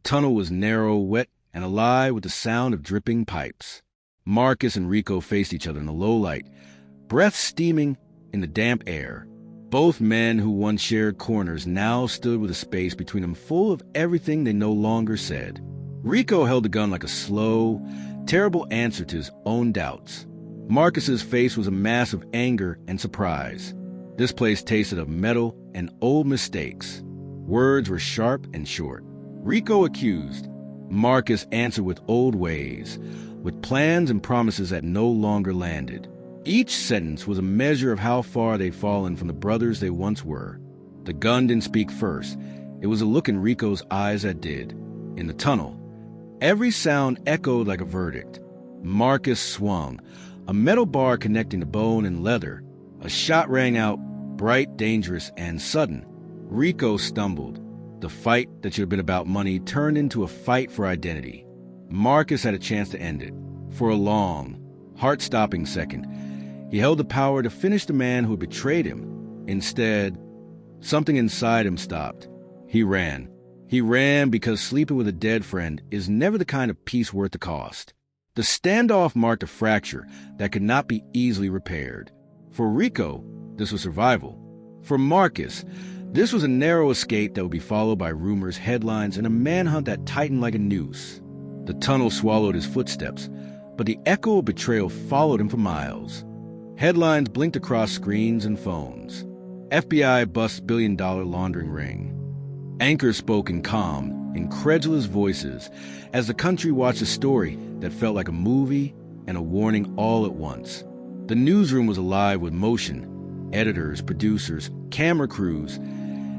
tunnel was narrow, wet, and alive with the sound of dripping pipes. Marcus and Rico faced each other in the low light, breath steaming in the damp air. Both men who once shared corners now stood with a space between them full of everything they no longer said. Rico held the gun like a slow, terrible answer to his own doubts. Marcus's face was a mass of anger and surprise. This place tasted of metal and old mistakes. Words were sharp and short. Rico accused. Marcus answered with old ways, with plans and promises that no longer landed. Each sentence was a measure of how far they'd fallen from the brothers they once were. The gun didn't speak first. It was a look in Rico's eyes that did. In the tunnel, every sound echoed like a verdict. Marcus swung, a metal bar connecting the bone and leather. A shot rang out, bright, dangerous, and sudden. Rico stumbled. The fight that should have been about money turned into a fight for identity. Marcus had a chance to end it. For a long, heart-stopping second, he held the power to finish the man who had betrayed him. Instead, something inside him stopped. He ran. He ran because sleeping with a dead friend is never the kind of peace worth the cost. The standoff marked a fracture that could not be easily repaired. For Rico, this was survival. For Marcus, this was a narrow escape that would be followed by rumors, headlines, and a manhunt that tightened like a noose. The tunnel swallowed his footsteps, but the echo of betrayal followed him for miles. Headlines blinked across screens and phones. FBI busts billion-dollar laundering ring. Anchors spoke in calm, incredulous voices as the country watched a story that felt like a movie and a warning all at once. The newsroom was alive with motion. Editors, producers, camera crews,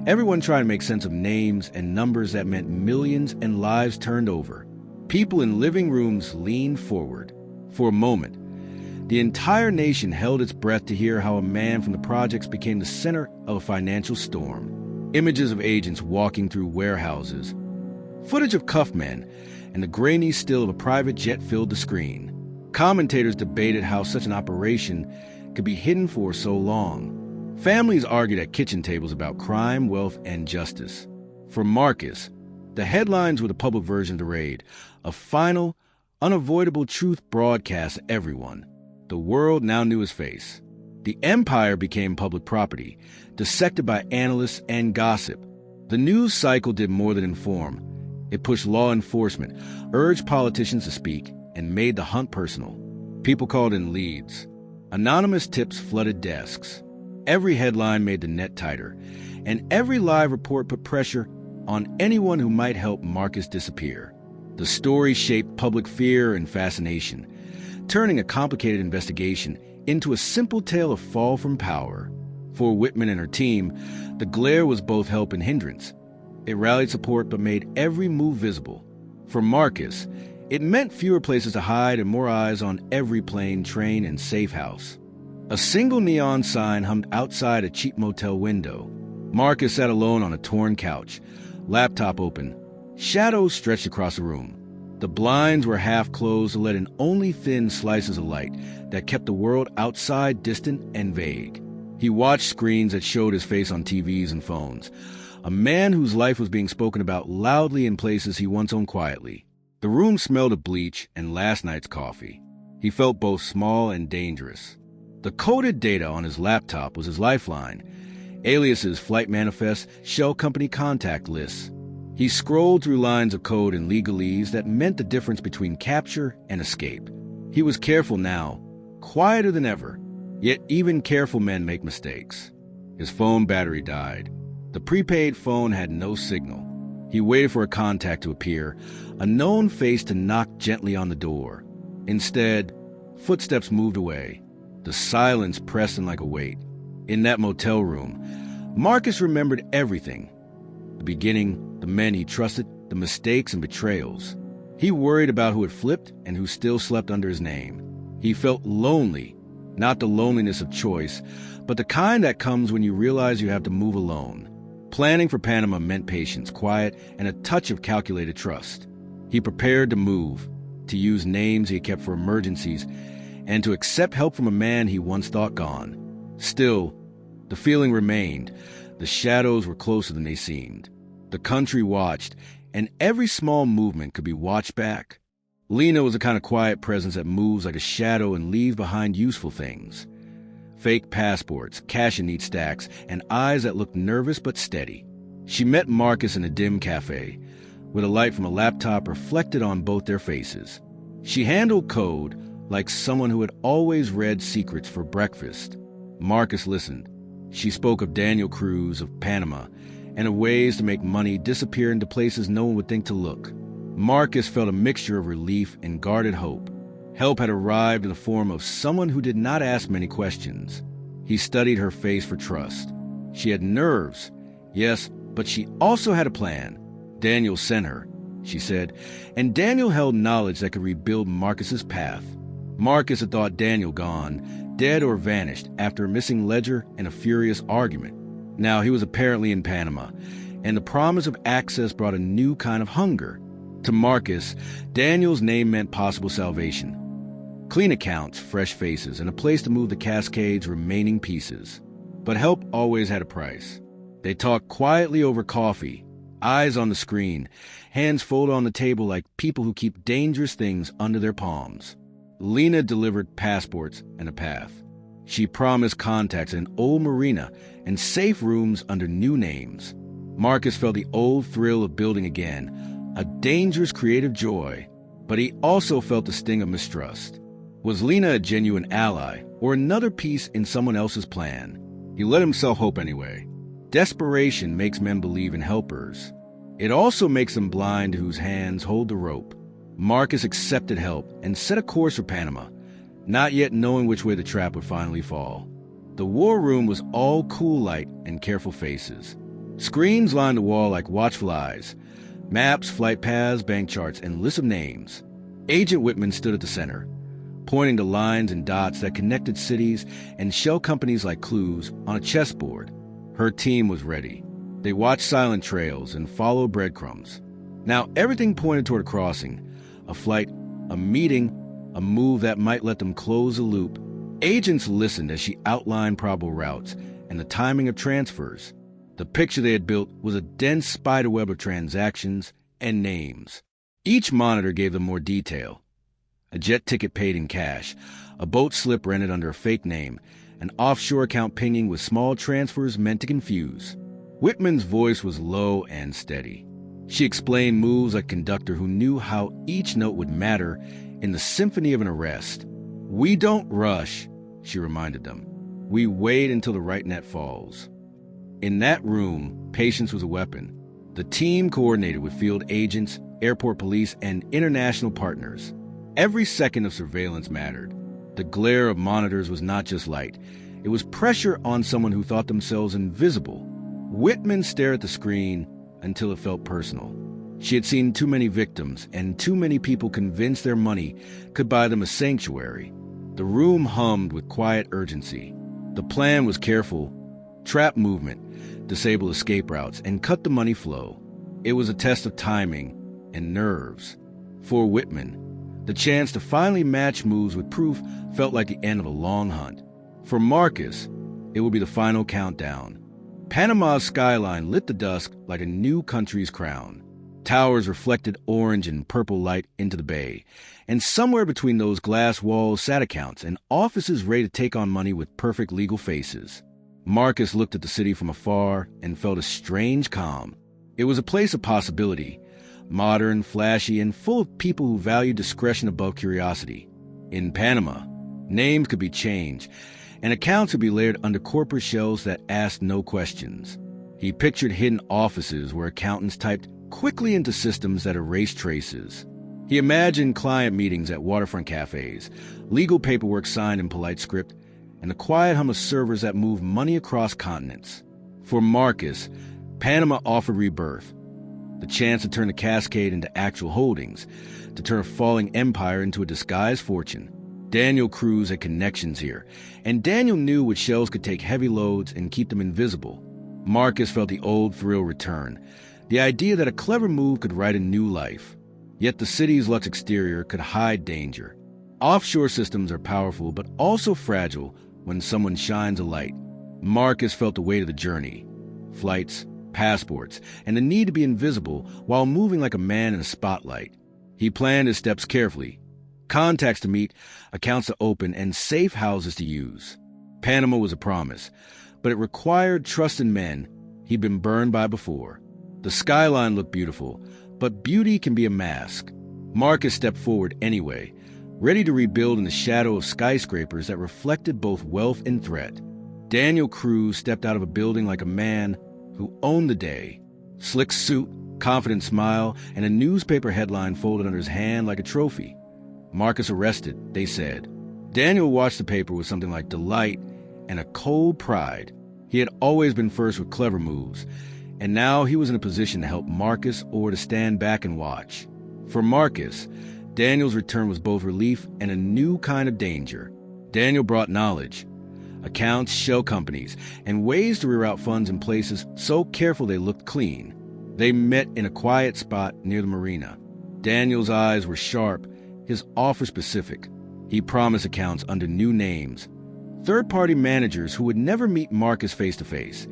everyone trying to make sense of names and numbers that meant millions and lives turned over. People in living rooms leaned forward. For a moment, the entire nation held its breath to hear how a man from the projects became the center of a financial storm. Images of agents walking through warehouses, footage of cuffed men, and the grainy still of a private jet filled the screen. Commentators debated how such an operation could be hidden for so long. Families argued at kitchen tables about crime, wealth, and justice. For Marcus, the headlines were the public version of the raid, a final, unavoidable truth broadcast to everyone. The world now knew his face. The empire became public property, dissected by analysts and gossip. The news cycle did more than inform. It pushed law enforcement, urged politicians to speak, and made the hunt personal. People called in leads. Anonymous tips flooded desks. Every headline made the net tighter, and every live report put pressure on anyone who might help Marcus disappear. The story shaped public fear and fascination, turning a complicated investigation into a simple tale of fall from power. For Whitman and her team, the glare was both help and hindrance. It rallied support but made every move visible. For Marcus, it meant fewer places to hide and more eyes on every plane, train, and safe house. A single neon sign hummed outside a cheap motel window. Marcus sat alone on a torn couch, laptop open. Shadows stretched across the room. The blinds were half closed to let in only thin slices of light that kept the world outside distant and vague. He watched screens that showed his face on TVs and phones. A man whose life was being spoken about loudly in places he once owned quietly. The room smelled of bleach and last night's coffee. He felt both small and dangerous. The coded data on his laptop was his lifeline. Aliases, flight manifests, shell company contact lists. He scrolled through lines of code and legalese that meant the difference between capture and escape. He was careful now, quieter than ever. Yet even careful men make mistakes. His phone battery died. The prepaid phone had no signal. He waited for a contact to appear, a known face to knock gently on the door. Instead, footsteps moved away. The silence pressed in like a weight. In that motel room, Marcus remembered everything. The beginning, the men he trusted, the mistakes and betrayals. He worried about who had flipped and who still slept under his name. He felt lonely, not the loneliness of choice, but the kind that comes when you realize you have to move alone. Planning for Panama meant patience, quiet, and a touch of calculated trust. He prepared to move, to use names he had kept for emergencies, and to accept help from a man he once thought gone. Still, the feeling remained. The shadows were closer than they seemed. The country watched, and every small movement could be watched back. Lena was the kind of quiet presence that moves like a shadow and leaves behind useful things. Fake passports, cash in neat stacks, and eyes that looked nervous but steady. She met Marcus in a dim cafe, with a light from a laptop reflected on both their faces. She handled code like someone who had always read secrets for breakfast. Marcus listened. She spoke of Daniel Cruz of Panama and of ways to make money disappear into places no one would think to look. Marcus felt a mixture of relief and guarded hope. Help had arrived in the form of someone who did not ask many questions. He studied her face for trust. She had nerves, yes, but she also had a plan. Daniel sent her, she said, and Daniel held knowledge that could rebuild Marcus's path. Marcus had thought Daniel gone, dead or vanished after a missing ledger and a furious argument. Now he was apparently in Panama, and the promise of access brought a new kind of hunger. To Marcus, Daniel's name meant possible salvation. Clean accounts, fresh faces, and a place to move the Cascade's remaining pieces. But help always had a price. They talked quietly over coffee, eyes on the screen, hands folded on the table like people who keep dangerous things under their palms. Lena delivered passports and a path. She promised contacts in an old marina and safe rooms under new names. Marcus felt the old thrill of building again, a dangerous creative joy, but he also felt the sting of mistrust. Was Lena a genuine ally or another piece in someone else's plan? He let himself hope anyway. Desperation makes men believe in helpers. It also makes them blind whose hands hold the rope. Marcus accepted help and set a course for Panama, not yet knowing which way the trap would finally fall. The war room was all cool light and careful faces. Screens lined the wall like watchful eyes. Maps, flight paths, bank charts, and lists of names. Agent Whitman stood at the center, pointing to lines and dots that connected cities and shell companies like clues on a chessboard. Her team was ready. They watched silent trails and followed breadcrumbs. Now everything pointed toward a crossing, a flight, a meeting, a move that might let them close the loop. Agents listened as she outlined probable routes and the timing of transfers. The picture they had built was a dense spiderweb of transactions and names. Each monitor gave them more detail. A jet ticket paid in cash, a boat slip rented under a fake name, an offshore account pinging with small transfers meant to confuse. Whitman's voice was low and steady. She explained moves like a conductor who knew how each note would matter in the symphony of an arrest. "We don't rush," she reminded them. "We wait until the right net falls." In that room, patience was a weapon. The team coordinated with field agents, airport police, and international partners. Every second of surveillance mattered. The glare of monitors was not just light. It was pressure on someone who thought themselves invisible. Whitman stared at the screen until it felt personal. She had seen too many victims and too many people convinced their money could buy them a sanctuary. The room hummed with quiet urgency. The plan was careful. Trap movement, disable escape routes, and cut the money flow. It was a test of timing and nerves. For Whitman, the chance to finally match moves with proof felt like the end of a long hunt. For Marcus, it would be the final countdown. Panama's skyline lit the dusk like a new country's crown. Towers reflected orange and purple light into the bay, and somewhere between those glass walls sat accounts and offices ready to take on money with perfect legal faces. Marcus looked at the city from afar and felt a strange calm. It was a place of possibility, modern, flashy, and full of people who valued discretion above curiosity. In Panama, names could be changed, and accounts would be layered under corporate shells that asked no questions. He pictured hidden offices where accountants typed quickly into systems that erased traces. He imagined client meetings at waterfront cafes, legal paperwork signed in polite script, and the quiet hum of servers that moved money across continents. For Marcus, Panama offered rebirth, the chance to turn the Cascade into actual holdings, to turn a falling empire into a disguised fortune. Daniel Cruz had connections here, and Daniel knew which shells could take heavy loads and keep them invisible. Marcus felt the old thrill return, the idea that a clever move could write a new life. Yet the city's luxe exterior could hide danger. Offshore systems are powerful, but also fragile when someone shines a light. Marcus felt the weight of the journey. Flights, passports, and the need to be invisible while moving like a man in a spotlight. He planned his steps carefully. Contacts to meet, accounts to open, and safe houses to use. Panama was a promise, but it required trust in men he'd been burned by before. The skyline looked beautiful, but beauty can be a mask. Marcus stepped forward anyway, ready to rebuild in the shadow of skyscrapers that reflected both wealth and threat. Daniel Cruz stepped out of a building like a man who owned the day. Slick suit, confident smile, and a newspaper headline folded under his hand like a trophy. Marcus arrested, they said. Daniel watched the paper with something like delight and a cold pride. He had always been first with clever moves, and now he was in a position to help Marcus or to stand back and watch. For Marcus, Daniel's return was both relief and a new kind of danger. Daniel brought knowledge, accounts, shell companies, and ways to reroute funds in places so careful they looked clean. They met in a quiet spot near the marina. Daniel's eyes were sharp, his offer specific. He promised accounts under new names, third-party managers who would never meet Marcus face-to-face,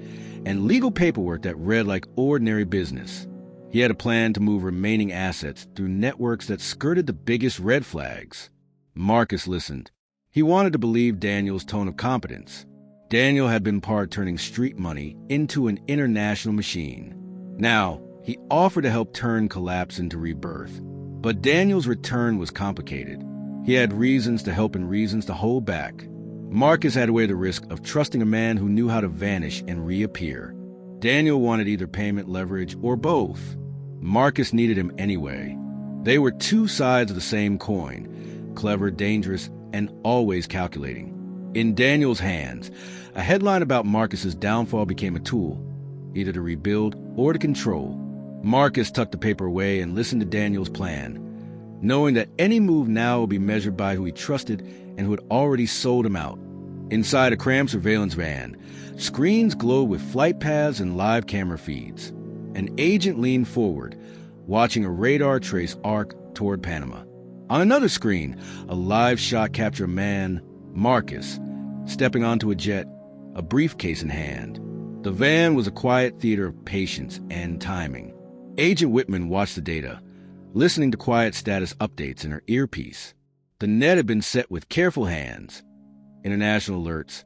and legal paperwork that read like ordinary business. He had a plan to move remaining assets through networks that skirted the biggest red flags. Marcus listened. He wanted to believe Daniel's tone of competence. Daniel had been part turning street money into an international machine. Now, he offered to help turn collapse into rebirth. But Daniel's return was complicated. He had reasons to help and reasons to hold back. Marcus had to weigh the risk of trusting a man who knew how to vanish and reappear. Daniel wanted either payment, leverage, or both. Marcus needed him anyway. They were two sides of the same coin, clever, dangerous, and always calculating. In Daniel's hands, a headline about Marcus's downfall became a tool, either to rebuild or to control. Marcus tucked the paper away and listened to Daniel's plan, knowing that any move now would be measured by who he trusted and who had already sold him out. Inside a crammed surveillance van, screens glowed with flight paths and live camera feeds. An agent leaned forward, watching a radar trace arc toward Panama. On another screen, a live shot captured a man, Marcus, stepping onto a jet, a briefcase in hand. The van was a quiet theater of patience and timing. Agent Whitman watched the data, listening to quiet status updates in her earpiece. The net had been set with careful hands. International alerts,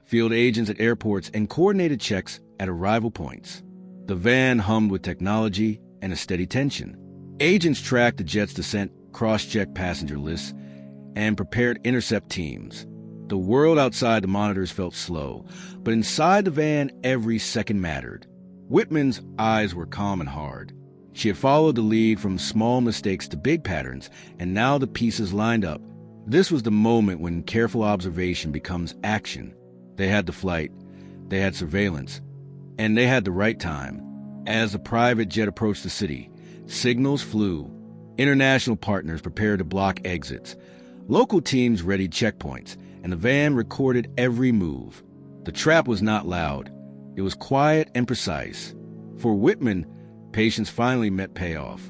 field agents at airports, and coordinated checks at arrival points. The van hummed with technology and a steady tension. Agents tracked the jet's descent, cross-checked passenger lists, and prepared intercept teams. The world outside the monitors felt slow, but inside the van, every second mattered. Whitman's eyes were calm and hard. She had followed the lead from small mistakes to big patterns, and now the pieces lined up. This was the moment when careful observation becomes action. They had the flight, they had surveillance, and they had the right time. As the private jet approached the city, signals flew. International partners prepared to block exits. Local teams readied checkpoints, and the van recorded every move. The trap was not loud. It was quiet and precise. For Whitman, patience finally met payoff.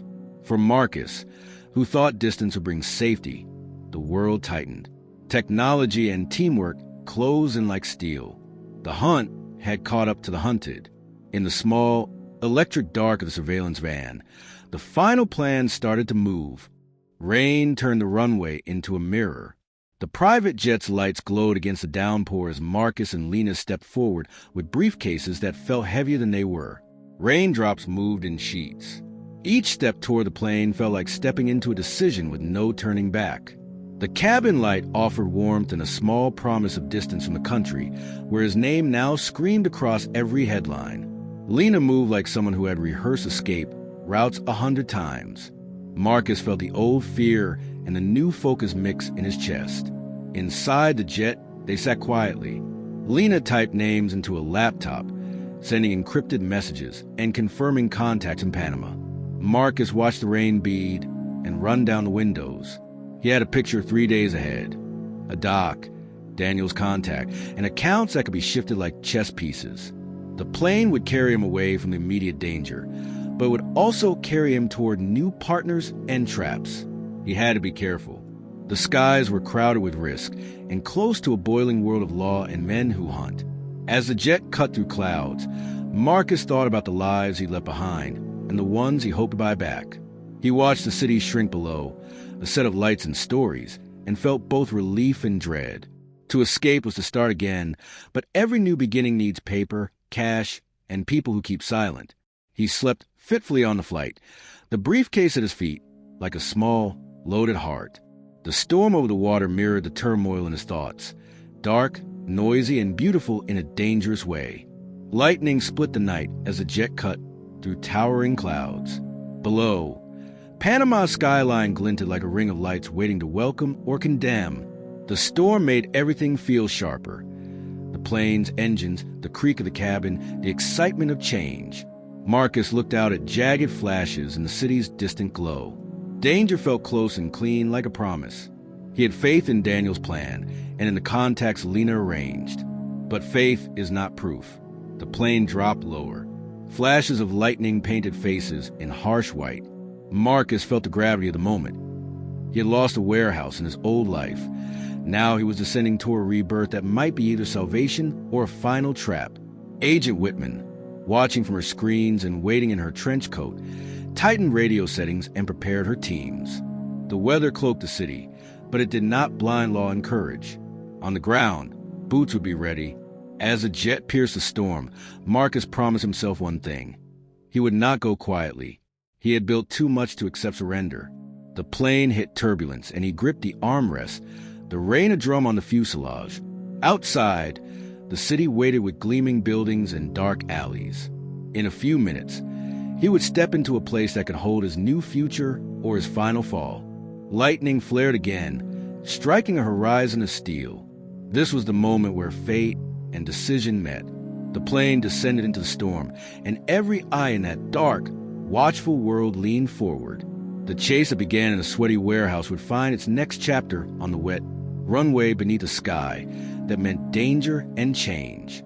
For Marcus, who thought distance would bring safety, the world tightened. Technology and teamwork closed in like steel. The hunt had caught up to the hunted. In the small, electric dark of the surveillance van, the final plan started to move. Rain turned the runway into a mirror. The private jet's lights glowed against the downpour as Marcus and Lena stepped forward with briefcases that felt heavier than they were. Raindrops moved in sheets. Each step toward the plane felt like stepping into a decision with no turning back. The cabin light offered warmth and a small promise of distance from the country, where his name now screamed across every headline. Lena moved like someone who had rehearsed escape routes 100 times. Marcus felt the old fear and the new focus mix in his chest. Inside the jet, they sat quietly. Lena typed names into a laptop, sending encrypted messages and confirming contacts in Panama. Marcus watched the rain bead and run down the windows. He had a picture 3 days ahead. A dock, Daniel's contact, and accounts that could be shifted like chess pieces. The plane would carry him away from the immediate danger, but would also carry him toward new partners and traps. He had to be careful. The skies were crowded with risk and close to a boiling world of law and men who hunt. As the jet cut through clouds, Marcus thought about the lives he left behind and the ones he hoped to buy back. He watched the city shrink below, a set of lights and stories, and felt both relief and dread. To escape was to start again, but every new beginning needs paper, cash, and people who keep silent. He slept fitfully on the flight, the briefcase at his feet, like a small, loaded heart. The storm over the water mirrored the turmoil in his thoughts, dark, noisy, and beautiful in a dangerous way. Lightning split the night as the jet cut through towering clouds. Below, Panama's skyline glinted like a ring of lights waiting to welcome or condemn. The storm made everything feel sharper. The plane's engines, the creak of the cabin, the excitement of change. Marcus looked out at jagged flashes in the city's distant glow. Danger felt close and clean like a promise. He had faith in Daniel's plan and in the contacts Lena arranged. But faith is not proof. The plane dropped lower. Flashes of lightning painted faces in harsh white. Marcus felt the gravity of the moment. He had lost a warehouse in his old life. Now he was descending toward a rebirth that might be either salvation or a final trap. Agent Whitman, watching from her screens and waiting in her trench coat, tightened radio settings and prepared her teams. The weather cloaked the city, but it did not blind Law and courage. On the ground, boots would be ready. As the jet pierced the storm, Marcus promised himself one thing. He would not go quietly. He had built too much to accept surrender. The plane hit turbulence, and he gripped the armrest, the rain a drum on the fuselage. Outside, the city waited with gleaming buildings and dark alleys. In a few minutes, he would step into a place that could hold his new future or his final fall. Lightning flared again, striking a horizon of steel. This was the moment where fate and decision met. The plane descended into the storm, and every eye in that dark, watchful world leaned forward. The chase that began in a sweaty warehouse would find its next chapter on the wet runway beneath a sky that meant danger and change.